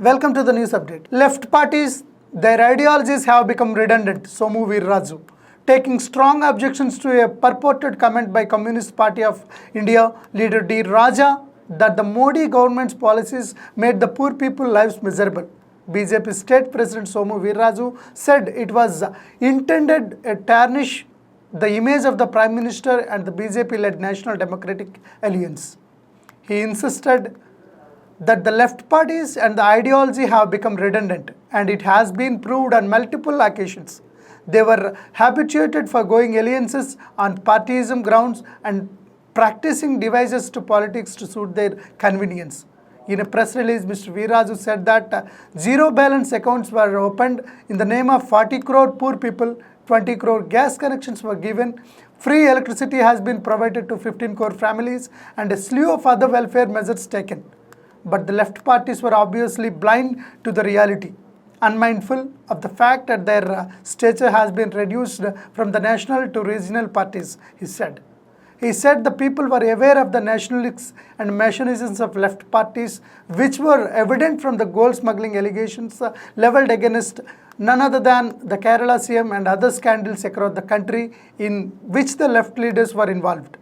Welcome to the news update. Left parties, their ideologies have become redundant, Somu Veeraraju, taking strong objections to a purported comment by Communist Party of India leader D. Raja that the Modi government's policies made the poor people's lives miserable. BJP state president Somu Veeraraju said it was intended to tarnish the image of the Prime Minister and the BJP-led National Democratic Alliance. He insisted that the left parties and the ideology have become redundant, and it has been proved on multiple occasions. They were habituated for going alliances on partisan grounds and practicing devices to politics to suit their convenience. In a press release, Mr. Veeraraju said that zero balance accounts were opened in the name of 40 crore poor people, 20 crore gas connections were given, free electricity has been provided to 15 crore families, and a slew of other welfare measures taken. But the left parties were obviously blind to the reality, unmindful of the fact that their stature has been reduced from the national to regional parties, he said. He said the people were aware of the nationalists and machinations of left parties, which were evident from the gold smuggling allegations levelled against none other than the Kerala CM and other scandals across the country in which the left leaders were involved.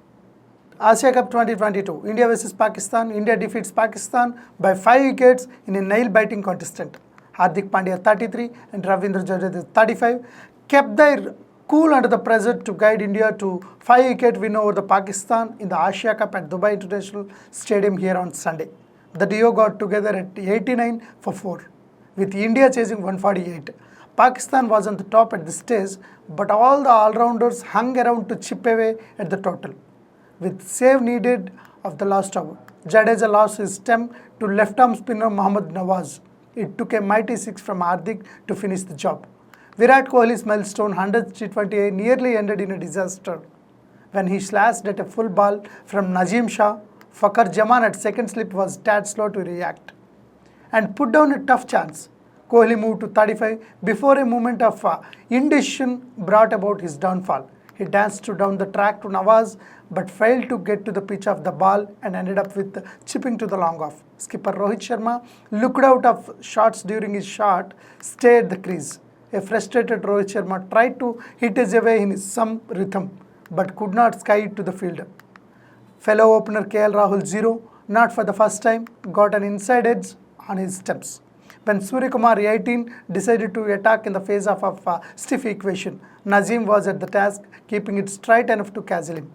Asia Cup 2022, India vs Pakistan. India defeats Pakistan by 5 wickets in a nail-biting contestant. Hardik Pandya 33 and Ravindra Jadeja 35 kept their cool under the pressure to guide India to 5-wicket win over the Pakistan in the Asia Cup at Dubai International Stadium here on Sunday. The duo got together at 89 for 4, with India chasing 148. Pakistan was on the top at this stage, but all the all-rounders hung around to chip away at the total. With save needed of the last over, Jadeja lost his stem to left-arm spinner Mohammad Nawaz. It took a mighty 6 from Hardik to finish the job. Virat Kohli's milestone 100th T20 nearly ended in a disaster when he slashed at a full ball from Nazim Shah. Fakhar Zaman at second slip was tad slow to react and put down a tough chance. Kohli moved to 35 before a moment of indecision brought about his downfall. He danced down the track to Nawaz but failed to get to the pitch of the ball and ended up with chipping to the long off. Skipper Rohit Sharma looked out of shots during his shot, stayed at the crease. A frustrated Rohit Sharma tried to hit his away in some rhythm but could not sky it to the fielder. Fellow opener KL Rahul 0, not for the first time, got an inside edge on his steps. When Suryakumar 18 decided to attack in the face of a stiff equation, Nazim was at the task, keeping it straight enough to castle him.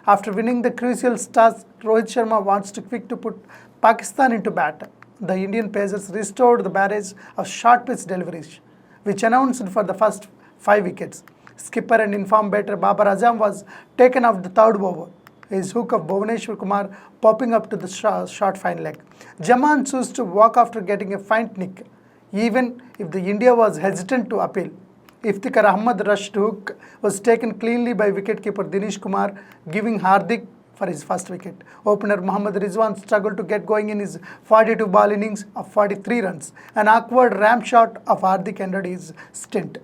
After winning the crucial task, Rohit Sharma wants to quick to put Pakistan into bat. The Indian pacers restored the barrage of short pitch deliveries, which announced for the first 5 wickets. Skipper and informed batter Babar Azam was taken off the third over, his hook of Bhuvaneshwar Kumar popping up to the short fine leg. Jaman chose to walk after getting a faint nick, even if the India was hesitant to appeal. Iftikhar Ahmed rushed hook was taken cleanly by wicketkeeper Dinesh Kumar, giving Hardik for his first wicket. Opener Mohammad Rizwan struggled to get going in his 42-ball innings of 43 runs. An awkward ramp shot of Hardik ended his stint.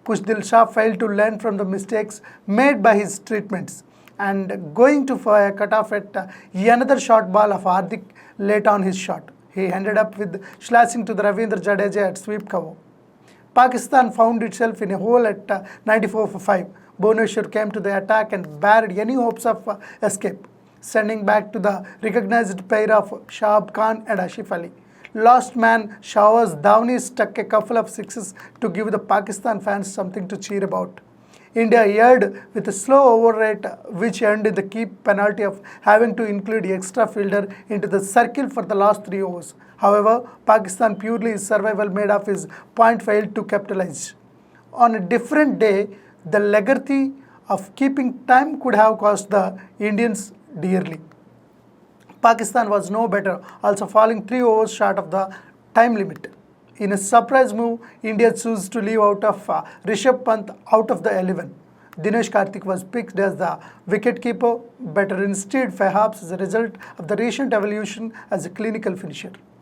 Kushdil Shah failed to learn from the mistakes made by his treatments and going to a cutoff at another short ball of Hardik late on his shot. He ended up with slashing to the Ravindra Jadeja at sweep cover. Pakistan found itself in a hole at 94 for 5. Bhuvaneshwar came to the attack and barred any hopes of escape, sending back to the recognized pair of Shahab Khan and Ashif Ali. Last man Shahbaz Dhavani stuck a couple of sixes to give the Pakistan fans something to cheer about. India erred with a slow over rate, which earned the key penalty of having to include extra fielder into the circle for the last 3 overs. However, Pakistan purely his survival made of his point failed to capitalize. On a different day, the legacy of keeping time could have cost the Indians dearly. Pakistan was no better, also falling 3 overs short of the time limit. In a surprise move, India chose to leave out of Rishabh Pant out of the 11. Dinesh Karthik was picked as the wicketkeeper, better instead perhaps as a result of the recent evolution as a clinical finisher.